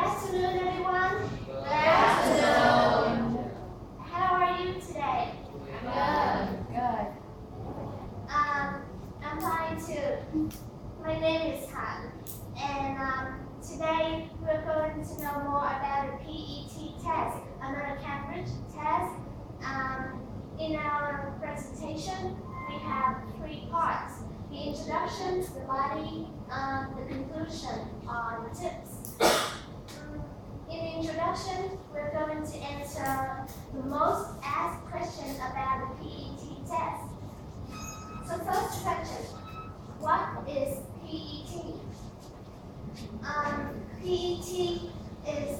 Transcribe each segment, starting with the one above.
afternoon, everyone. Good afternoon. How are you today? Good. I'm fine too. My name is Hạnh, and today we're going to know more about the PET test, another Cambridge test. In our presentation, we have 3 parts: the introduction, the body, the conclusion, or the tips. In the introduction, we're going to answer the most asked question about the PET test. So first question, what is PET? PET is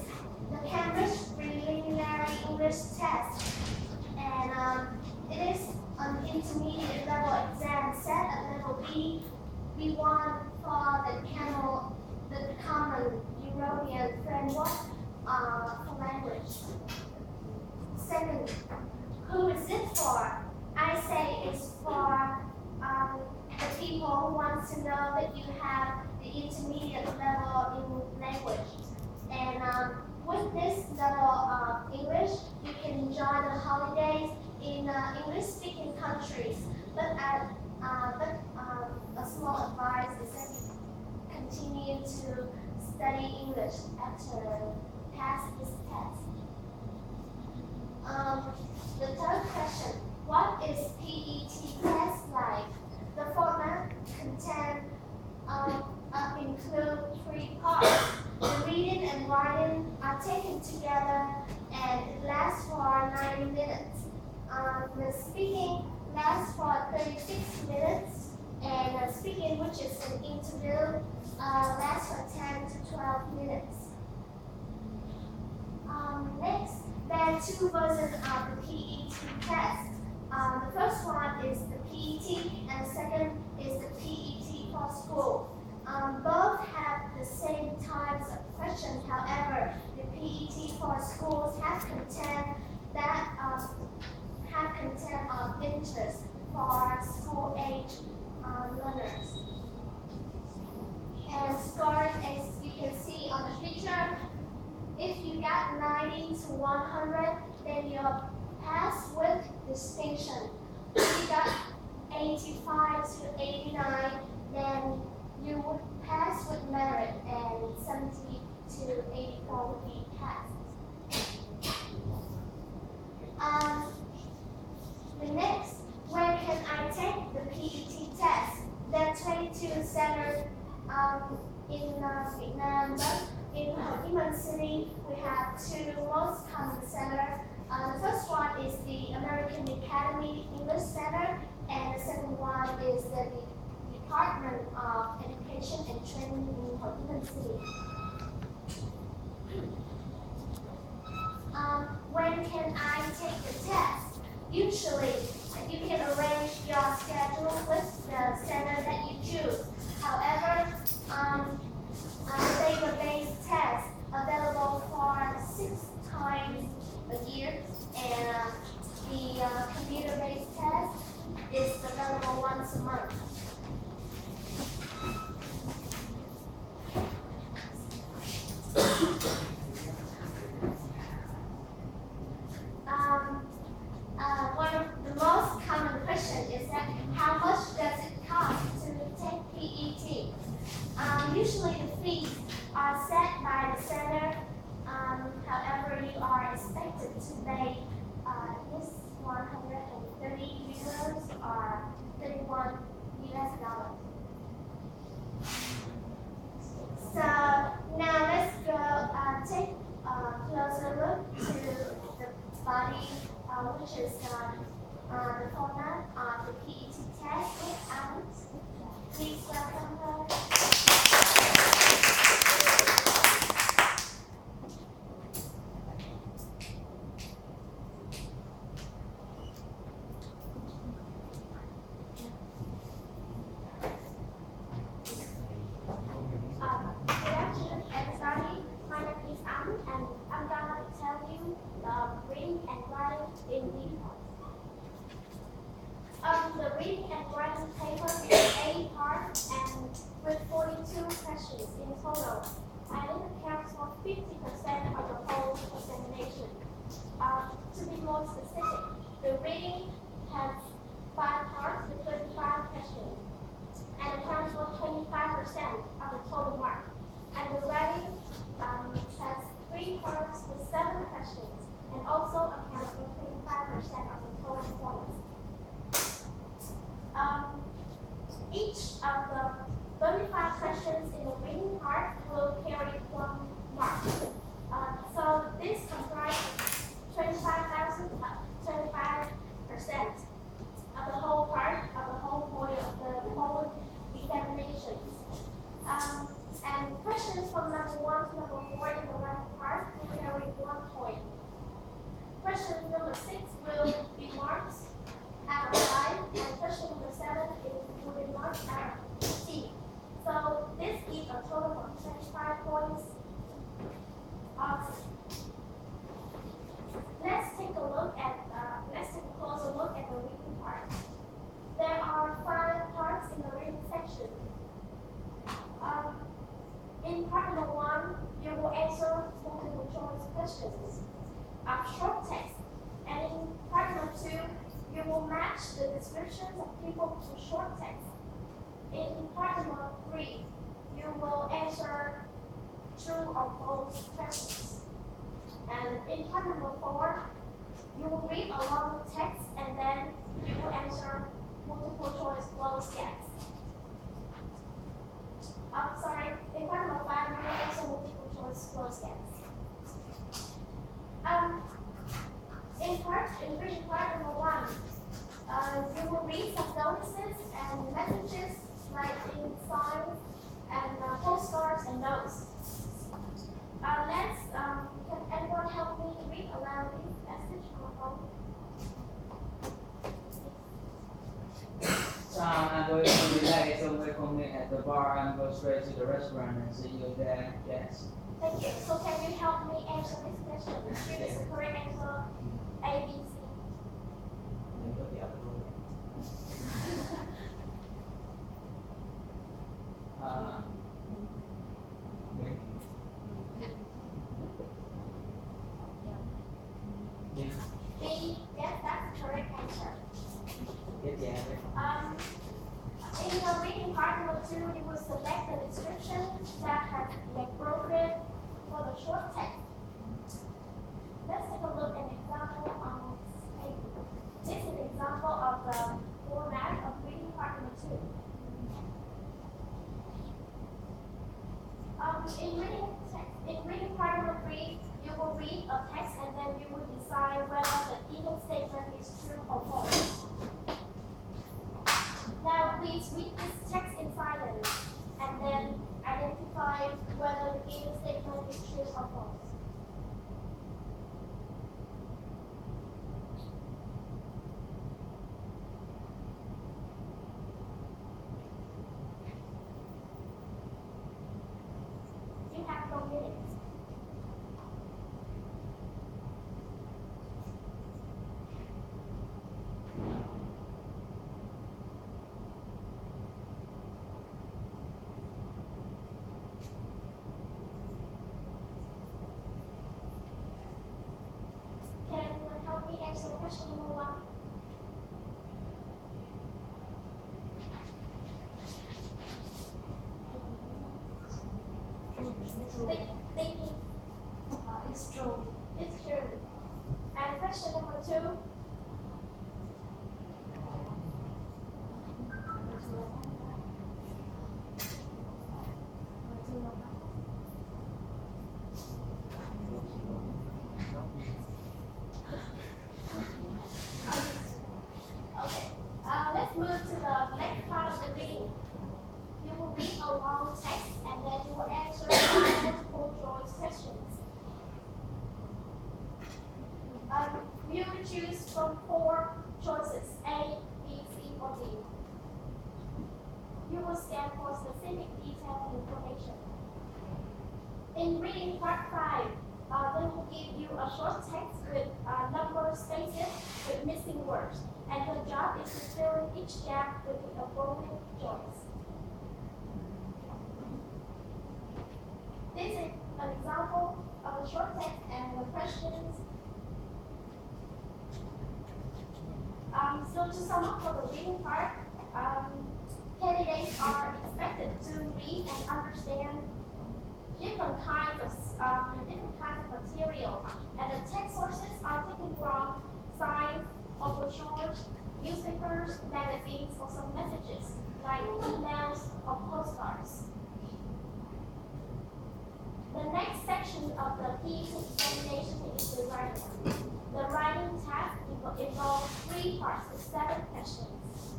the Cambridge Preliminary English Test, and it is an intermediate level exam set at level B, B1 for the common European framework for language. Second, who is it for? I say it's for the people who want to know that you have the intermediate level in language. And with this level of English, you can enjoy the holidays in English-speaking countries. But a small advice is that you continue to study English after pass this test. The third question, what is PET test like? The format include 3 parts. The reading and writing are taken together and it lasts for 90 minutes. The speaking lasts for 36 minutes, and speaking, which is an interview, lasts for 10 to 12 minutes. Next, there are 2 versions of the PET test. The first one is the PET, and the second is the PET for school. Both have the same types of questions. However, the PET for schools have content of interest for school-age learners. And scores, as you can see on the picture, if you got 90 to 100, then you're passed with distinction. If you got 85 to 89, then you would pass with merit, and 70 to 84 would be passed. The next, where can I take the PET test? There are 22 centers in Vietnam, but in Ho Chi Minh City, we have 2 most common centers. The first one is the American Academy English Center, and the second one is the Department of Education and Training in Ho Chi Minh City. When can I take the test? Usually, you can arrange your schedule with the center that you choose. However, paper-based tests available for 6 times a year, and the computer-based test is available once a month. One of the most common questions is that how much does it cost to take PET? Usually the fees are set by the center. However, you are expected to pay this 130 euros or 31 US dollars. So now let's go take a closer look to the body, which is the format of the PET test with Alex. Please welcome her. The reading and writing paper is 8 parts and with 42 questions in total. I didn't count for for 50% of the whole examination. To be more specific, the reading has 5 parts with 35 questions and accounts for 25% of the total mark. And the writing has 3 parts with 7 questions and also accounts for 25% of the total points. Each of the 35 questions in the reading part will carry 1 mark. So this comprises 25% of the whole part of the whole point of the whole examinations. And questions from number 1 to number 4 in the left part will carry 1 point. Question number 6 will be marked out of 5, and question number 7 will be marked out of 15. So this is a total of 25 points. Let's take a closer look at the reading part. There are 5 parts in the reading section. In part number 1, you will answer multiple choice questions of short text, and in part number 2, you will match the descriptions of people to short text. In part number 3, you will answer true or false questions. And in part number 4, you will read along the text and then you will answer multiple choice closed gaps. In part number 5, you will answer multiple choice closed gaps. In reading part number 1, you will read some notices and messages like in signs and postcards and notes. Can anyone help me read aloud this message on the phone? I'm going to relax away from me at the bar and go straight to the restaurant and see you there, yes. Thank you. So can you help me answer this question? Choose the correct answer A, B, C. B, yes, that's the correct answer. In the reading part number 2, you will select the description that has been appropriate for the short text. Let's take a look at an example on this page. This is an example of the format of reading part number 2. In reading part number 3, you will read a text and then you will decide whether the given statement is true or false. Now please read this text in silence and then identify whether the given statement is true or false. You have 4 minutes. Answer question number 1. Thinking it's true. It's true. And question number 2. Let's move to the next part of the reading. You will read a long text and then you will answer multiple choice questions. You will choose from 4 choices, A, B, C, or D. You will scan for specific detailed information. In reading part 5, they will give you a short text with number spaces with missing words, and the job is to fill in each gap with the appropriate choice. This is an example short text and the questions. So to sum up for the reading part, candidates are expected to read and understand different kinds of material, and the text sources are taken from signs, or brochures, newspapers, magazines, or some messages like emails or postcards. The next section of the PET examination is the writing. The writing task involves 3 parts with 7 questions.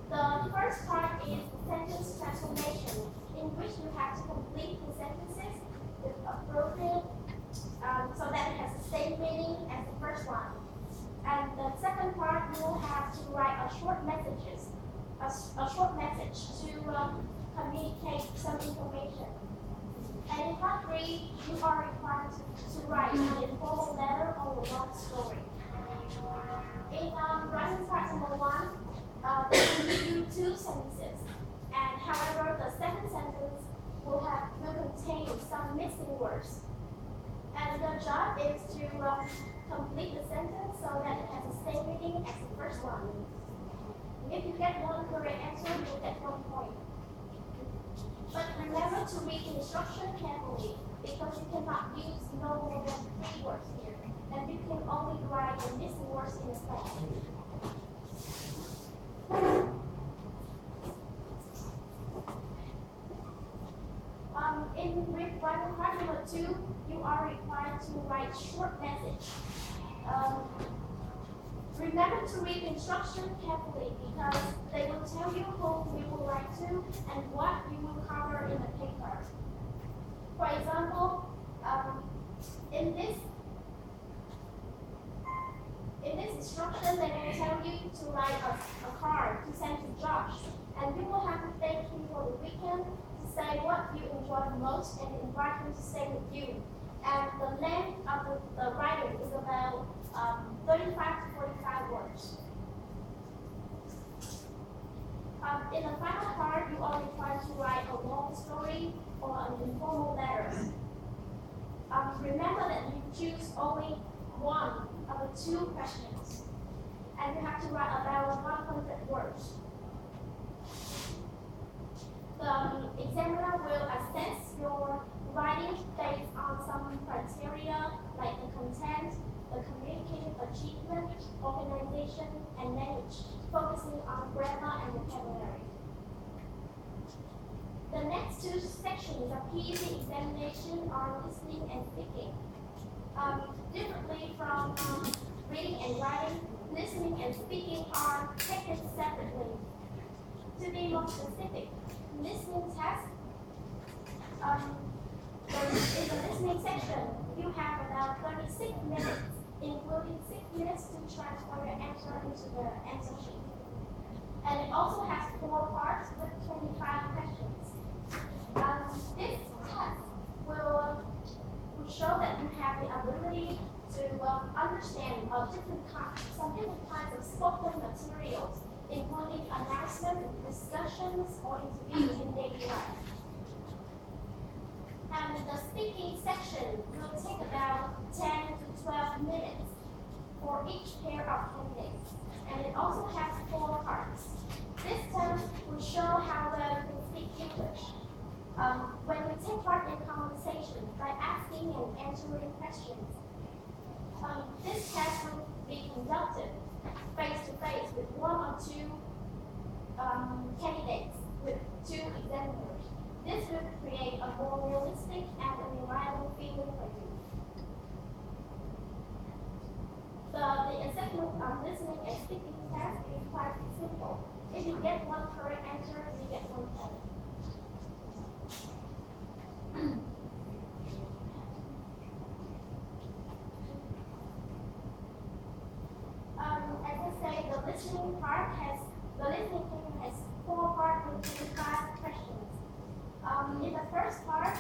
The first part is sentence transformation, in which you have to complete the sentences with appropriate, so that it has the same meaning as the first one. And the second part, you will have to write a short message to communicate some information. And in part 3, you are required to write an informal letter or a long story. In writing part number 1, they will give you 2 sentences, and however, the second sentence will contain some missing words. And your job is to complete the sentence so that it has the same meaning as the first one. If you get one correct answer, you'll get 1 point. But remember to read the instruction carefully, because you cannot use no more than 3 words here, and you can only write the missing words in the text. In writing part number 2, you are required to write short message. Remember to read the instruction carefully, because they will tell you whom you will write to and what you will cover in the paper. For example, in this instruction, they will tell you to write a card to send to Josh, and you will have to thank him for the weekend, to say what you enjoyed most, and invite him to stay with you. And the length of the writing is about 35 to 45 words. In the final part, you are required to write a long story or an informal letter. Remember that you choose only one of the 2 questions, and you have to write about 100 words. The examiner will assess your writing based on some criteria like the content, the communicative achievement, organization, and language, focusing on grammar and vocabulary. The next 2 sections of PET examination are listening and speaking. Differently from reading and writing, listening and speaking are taken separately. To be more specific, listening test, in the listening section, you have about 36 minutes, including 6 minutes to transfer your answer into the answer sheet. And it also has 4 parts with 25 questions. This test will show that you have the ability to understand some different kinds of spoken materials, including announcements, discussions, or interviews in daily life. And the speaking section will take about 10 to 12 minutes for each pair of candidates, and it also has 4 parts. This test will show how well you can speak English. When you take part in conversation by asking and answering questions, this test will be conducted face-to-face with 1 or 2 candidates with 2 examiners. This will create a more realistic and a reliable feeling for you. The assessment of listening and speaking test is quite simple. If you get 1 correct answer, you get 1 point. As I say, the listening thing has 4 parts with 25 questions. In the first part,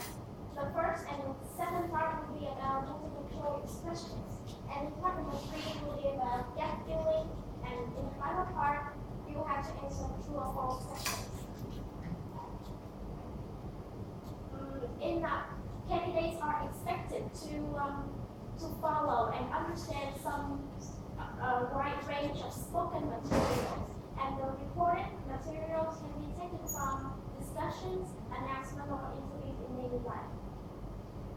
the first and second part will be about multiple choice questions, and in part number 3 will be about gap filling, and in the final part, you will have to answer true or false questions. In candidates are expected to follow and understand some wide range of spoken materials, and the recorded materials can be taken from discussions, announcements, or interviews in daily life.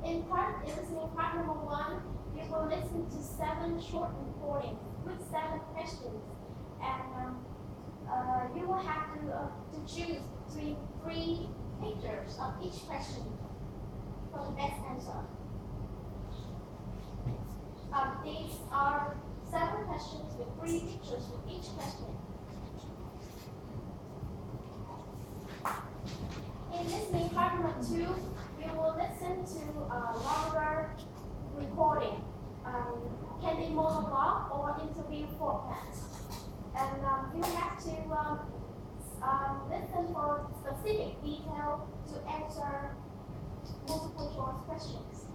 In listening part number 1, you will listen to 7 short recordings with 7 questions, and you will have to choose between 3 pictures of each question for the best answer. These are 7 questions with 3 pictures for each question. In listening part number 2, you will listen to a longer recording, can be monologue or interview format, and you have to listen for specific detail to answer multiple choice questions.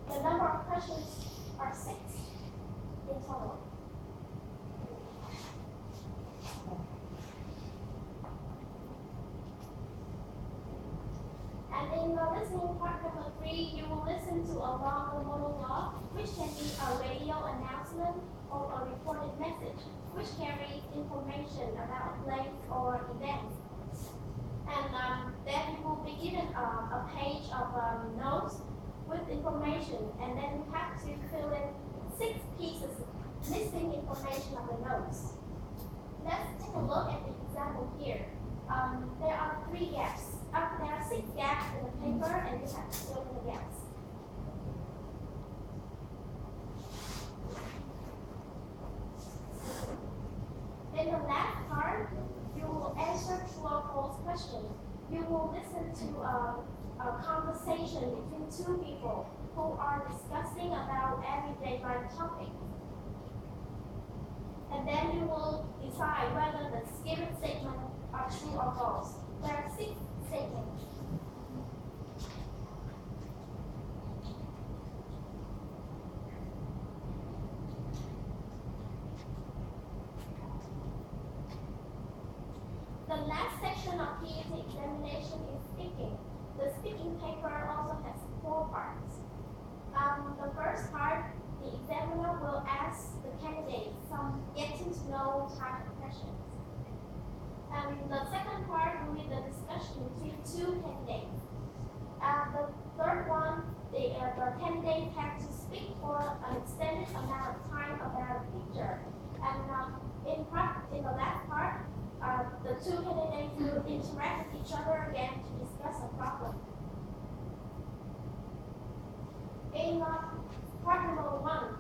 The number of questions are 6 in total. And in the listening part number 3, you will listen to a longer monologue, which can be a radio announcement or a recorded message, which carries information about a place or event. And then you will be given a page of notes with information, and then you have to fill in 6 pieces missing information of the notes. Let's take a look at the example here. There are 3 gaps. There are 6 gaps in the paper, and you have to fill in the gaps. In the last part, you will answer true or false questions. You will listen to a conversation between 2 people who are discussing about everyday life topics. And then you will decide whether the given statements are true or false. There are 6 statements. The last section of PET examination is speaking. The speaking paper also has 4 parts. The first part, the examiner will ask the candidate some getting to know type of questions. And the second part will be the discussion between 2 candidates. The third one, the candidates have to speak for an extended amount of time about a picture. And in the last part, the 2 candidates will interact with each other again to discuss a problem. In part number 1,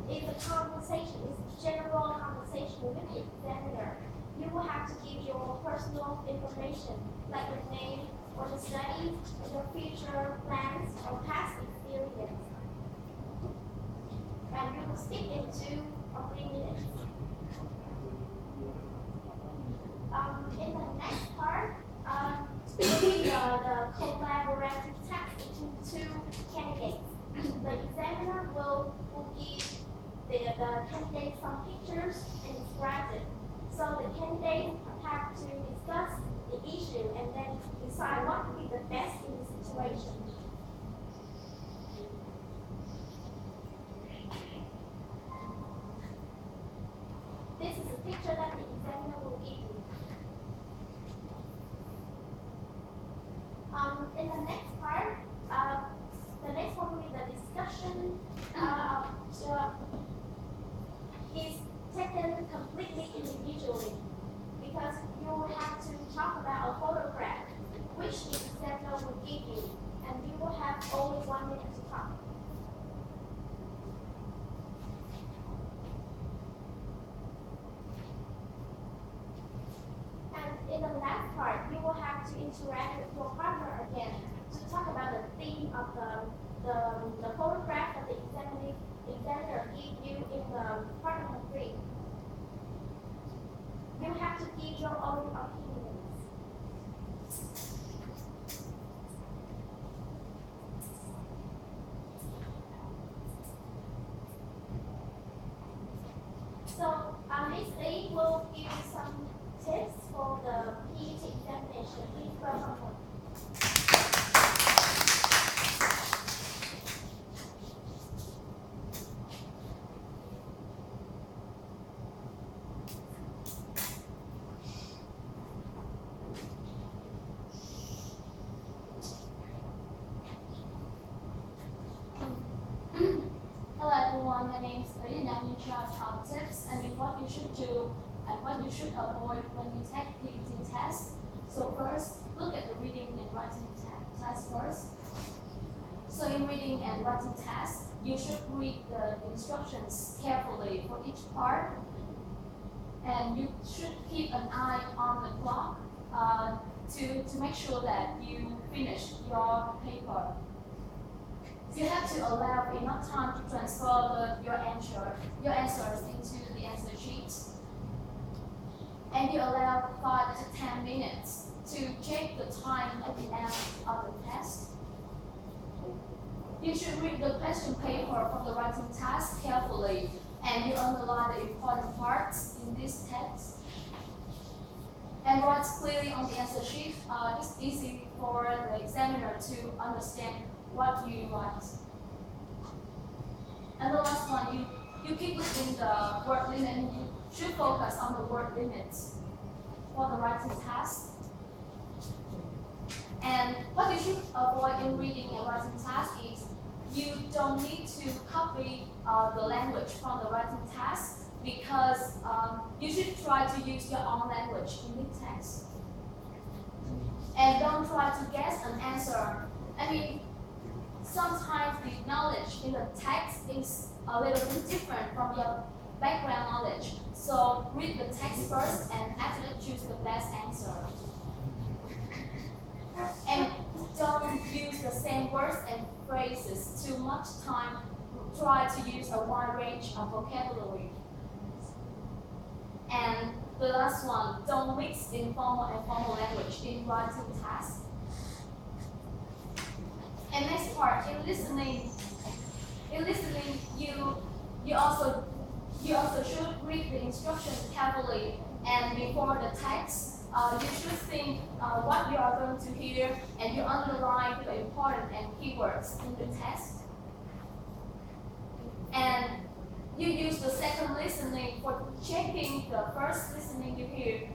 is a conversation, is a general conversation with the examiner. You will have to give your personal information, like your name or the studies, your future plans or past experience. And you will speak in 2 or 3 minutes. In the next part, will be the collaborative task between 2 candidates. The examiner will give the candidate some pictures and describe it. So the candidates have to discuss the issue and then decide what would be the best in the situation. This is a picture that the examiner will give you. In the next part, the next one will be the discussion is taken completely individually, because you will have to talk about a photograph which the examiner will give you, and you will have only 1 minute to talk. And in the last part, you will have to interact with your partner again to talk about the theme of the photograph that the examiner gave you in the part number 3. You have to give your own opinions. So Miss A will give you some tips for the PET examination. Please welcome her. is very in charge of tips and what you should do and what you should avoid when you take PET test. So first, look at the reading and writing test first. So in reading and writing test, you should read the instructions carefully for each part, and you should keep an eye on the clock to make sure that you finish your paper. You have to allow enough time to transfer your answers into the answer sheet. And you allow 5 to 10 minutes to check the time at the end of the test. You should read the question paper from the writing task carefully, and you underline the important parts in this text. And write clearly on the answer sheet. It's easy for the examiner to understand what you write. And the last one, you keep within the word limit, and you should focus on the word limits for the writing task. And what you should avoid in reading and writing task is you don't need to copy the language from the writing task, because you should try to use your own language in the text. And don't try to guess an answer. I mean, sometimes the knowledge in the text is a little bit different from your background knowledge. So read the text first and after that choose the best answer. And don't use the same words and phrases too much time. Try to use a wide range of vocabulary. And the last one, don't mix informal and formal language in writing tasks. And next part, in listening, you also should read the instructions carefully, and before the text, you should think what you are going to hear, and you underline the important and keywords in the text. And you use the second listening for checking the first listening you hear.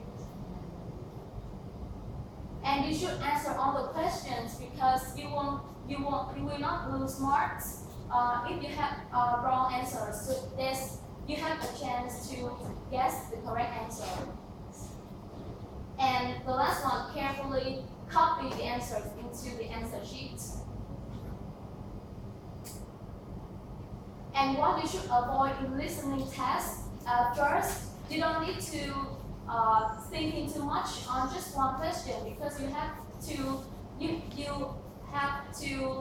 And you should answer all the questions, because you will not lose marks if you have wrong answers. So you have a chance to guess the correct answer. And the last one, carefully copy the answers into the answer sheet. And what you should avoid in listening tests, first, you don't need to thinking too much on just one question, because you have to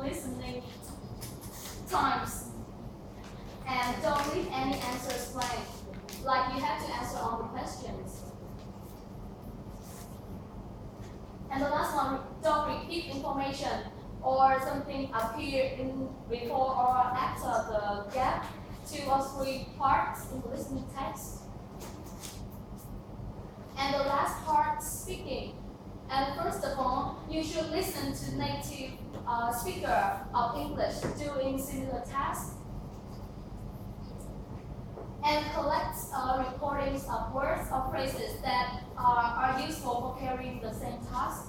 listening times, and don't leave any answers blank. Like you have to answer all the questions. And the last one, don't repeat information or something appear in before or after the gap 2 or 3 parts in the listening text. And the last part, speaking. And first of all, you should listen to native speaker of English doing similar tasks, and collect recordings of words or phrases that are useful for carrying the same task.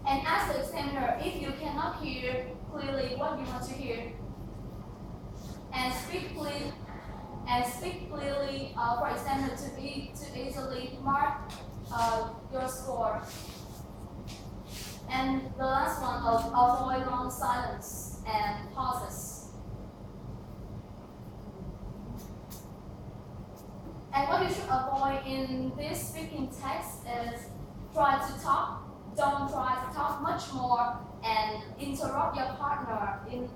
And ask the examiner if you cannot hear clearly what you want to hear, and speak clearly for examiner to easily mark your score. And the last one, avoid long silence and pauses. And what you should avoid in this speaking text is don't try to talk much more and interrupt your partner in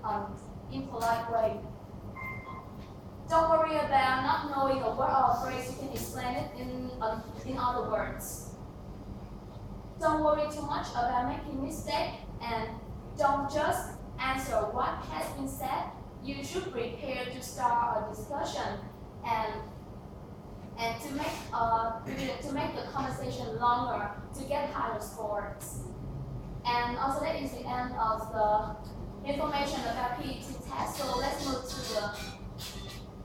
impolite way. Don't worry about not knowing a word or a phrase. You can explain it in other words. Don't worry too much about making mistakes, and don't just answer what has been said. You should prepare to start a discussion and to make the conversation longer to get higher scores. And also that is the end of the information about PET test. So let's move to the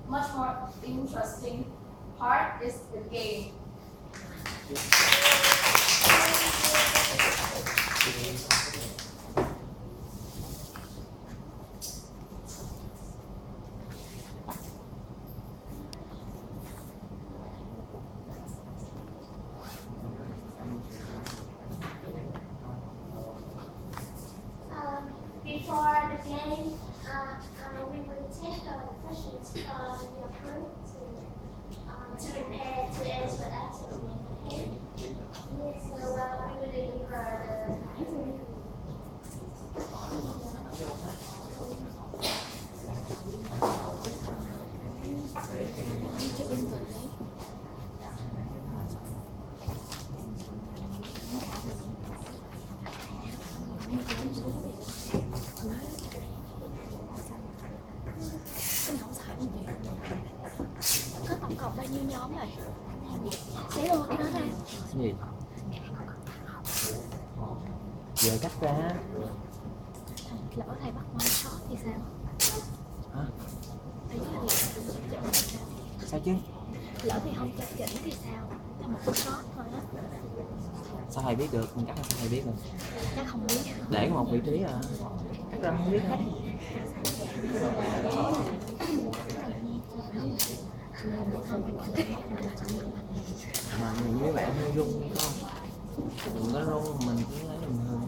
much more interesting part, is the game. game, we would take questions from your group to prepare to answer actively. Okay? So we would leave Có tổng cộng bao nhiêu nhóm rồi? Xé luôn cái đó ra. Gì? Giờ cắt ra. Lỡ thầy bắt môn sót thì sao? Hả? Ý là lỡ thầy không chỉnh thì sao? Sao chứ? Lỡ thì không chặt chỉnh thì sao? Là một con sót thôi á. Sao thầy biết được? Mình cắt ra sao thầy biết rồi? Chắc không biết. Để một vị trí à? Cắt ra không biết hết. Mà nhìn mấy bạn hơi rung không? Đừng có rung, mình cứ lấy mình hơn.